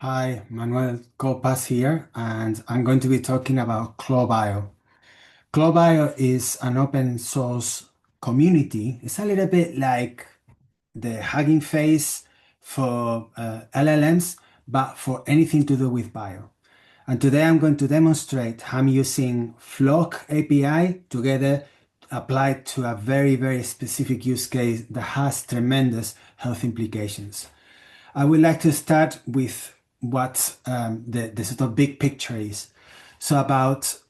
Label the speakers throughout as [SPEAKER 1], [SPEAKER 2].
[SPEAKER 1] Hi, Manuel Corpas here, and I'm going to be talking about ClawBio. ClawBio is an open source community. It's a little bit like the Hugging Face for LLMs, but for anything to do with bio. And today I'm going to demonstrate how I'm using Flock API together applied to a very, very specific use case that has tremendous health implications. I would like to start with what the sort of big picture is. So about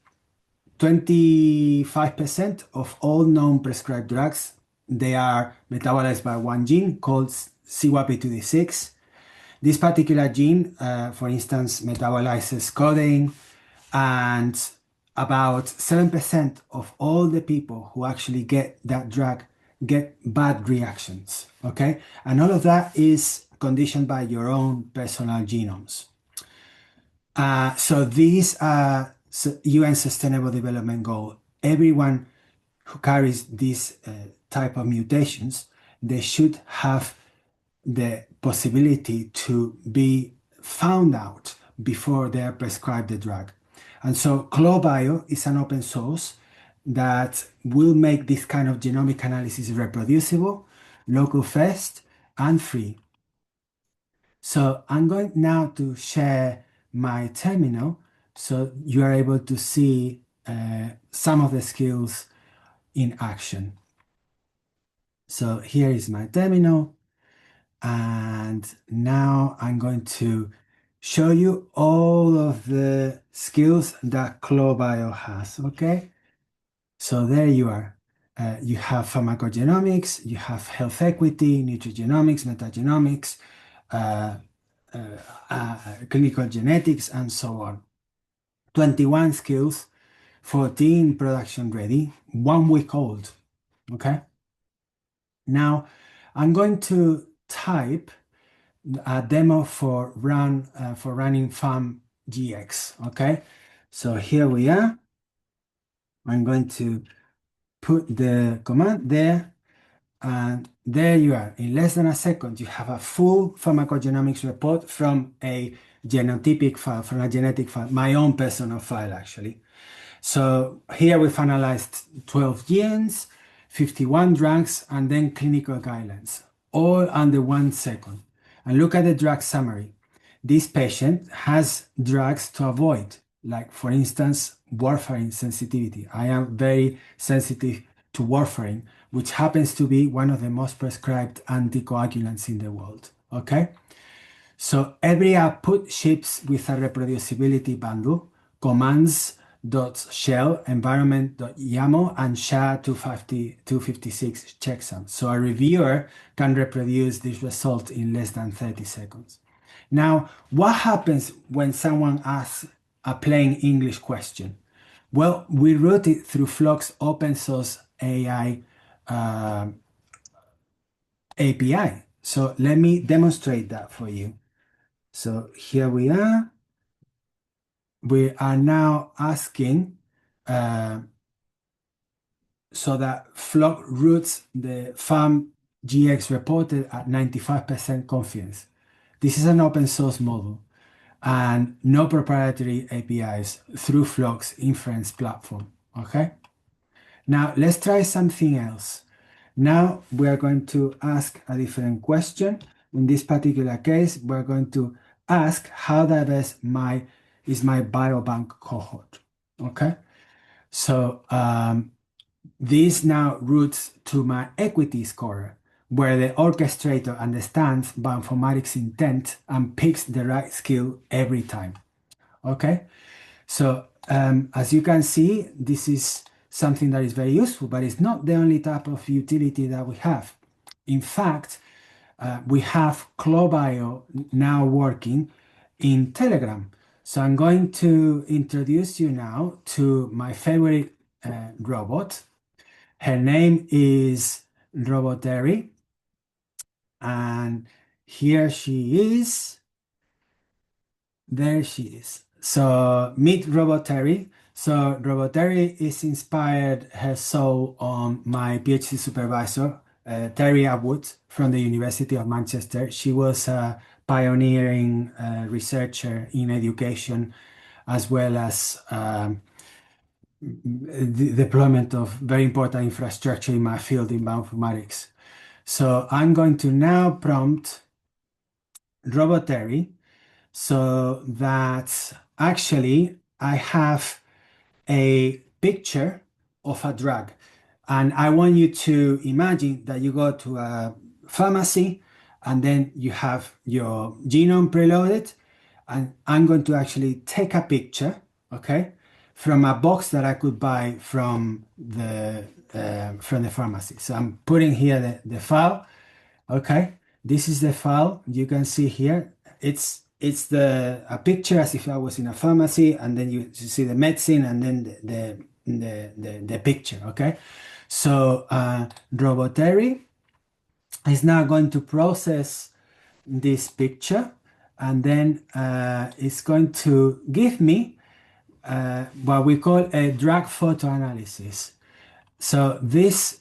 [SPEAKER 1] 25% of all known prescribed drugs, they are metabolized by one gene called CYP2D6. This particular gene, for instance, metabolizes codeine, and about 7% of all the people who actually get that drug get bad reactions. Okay, and all of that is conditioned by your own personal genomes. So these are UN Sustainable Development Goal. Everyone who carries this type of mutations, they should have the possibility to be found out before they are prescribed the drug. And so ClawBio is an open source that will make this kind of genomic analysis reproducible, local first, and free. So I'm going now to share my terminal so you are able to see some of the skills in action. So here is my terminal. And now I'm going to show you all of the skills that ClawBio has, okay? So there you are. You have pharmacogenomics, you have health equity, nutrigenomics, metagenomics, uh, clinical genetics, and so on. 21 skills, 14 production ready, 1 week old, okay? Now, I'm going to type a demo for running PharmGx, okay? So here we are. I'm going to put the command there, and there you are. In less than a second, you have a full pharmacogenomics report from a genotypic file, from a genetic file, my own personal file, actually. So here we've analyzed 12 genes, 51 drugs, and then clinical guidelines, all under 1 second. And look at the drug summary. This patient has drugs to avoid, like, for instance, warfarin sensitivity. I am very sensitive to warfarin, which happens to be one of the most prescribed anticoagulants in the world. Okay? So every output ships with a reproducibility bundle, commands.shell, environment.yaml, and SHA-256 checksum. So a reviewer can reproduce this result in less than 30 seconds. Now, what happens when someone asks a plain English question? Well, we route it through Flock's open source AI API. So let me demonstrate that for you. So here we are. We are now asking so that Flock routes the PharmGx Reporter at 95% confidence. This is an open source model and no proprietary APIs through Flock's inference platform. Okay. Now let's try something else. Now we are going to ask a different question. In this particular case, we're going to ask how diverse is my biobank cohort. Okay. So this now routes to my equity scorer, where the orchestrator understands bioinformatics intent and picks the right skill every time. Okay, so as you can see, this is something that is very useful, but it's not the only type of utility that we have. In fact, we have ClawBio now working in Telegram. So I'm going to introduce you now to my favorite robot. Her name is Robotary, and here she is. There she is. So meet Robotary. So Robotary is inspired her soul on my PhD supervisor, Terry Atwood from the University of Manchester. She was a pioneering researcher in education, as well as the deployment of very important infrastructure in my field in bioinformatics. So I'm going to now prompt Robotary so that actually I have a picture of a drug. And I want you to imagine that you go to a pharmacy and then you have your genome preloaded. And I'm going to actually take a picture, okay, from a box that I could buy from the pharmacy. So I'm putting here the file. Okay, this is the file. You can see here. It's a picture as if I was in a pharmacy, and then you see the medicine, and then the picture. Okay, so Robotary is now going to process this picture, and then it's going to give me what we call a drug photo analysis. So this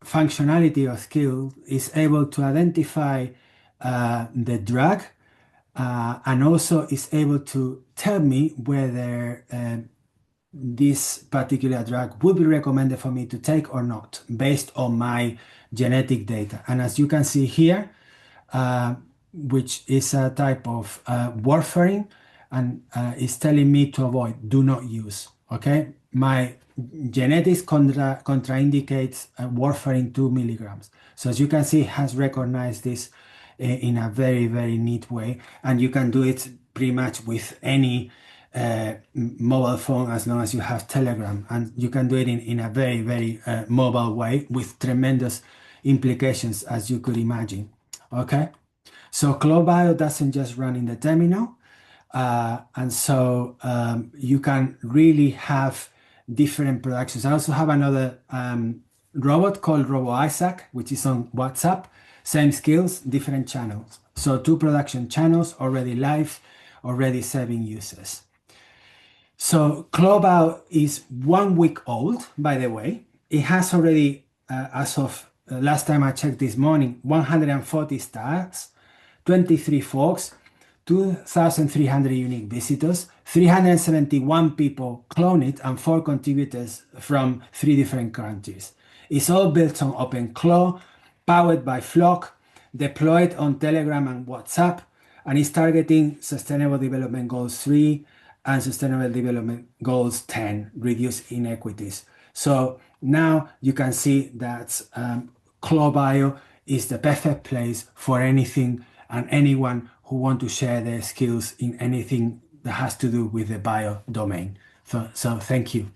[SPEAKER 1] functionality or skill is able to identify the drug and also is able to tell me whether this particular drug would be recommended for me to take or not based on my genetic data. And as you can see here, which is a type of warfarin, and is telling me to avoid, do not use. Okay, my genetics contraindicates warfarin 2 milligrams. So as you can see, it has recognized this in a very, very neat way, and you can do it pretty much with any mobile phone as long as you have Telegram, and you can do it in a very, very mobile way with tremendous implications, as you could imagine. Okay, so ClawBio doesn't just run in the terminal, and so you can really have different productions. I also have another robot called RoboIsaac, which is on WhatsApp. Same skills, different channels. So 2 production channels already live, already serving users. So ClawBio is 1 week old, by the way. It has already, as of last time I checked this morning, 140 stars, 23 forks, 2,300 unique visitors, 371 people clone it, and 4 contributors from 3 different countries. It's all built on OpenClaw, powered by Flock, deployed on Telegram and WhatsApp, and is targeting Sustainable Development Goals 3 and Sustainable Development Goals 10, reduce inequities. So now you can see that ClawBio is the perfect place for anything and anyone who want to share their skills in anything that has to do with the bio domain. So thank you.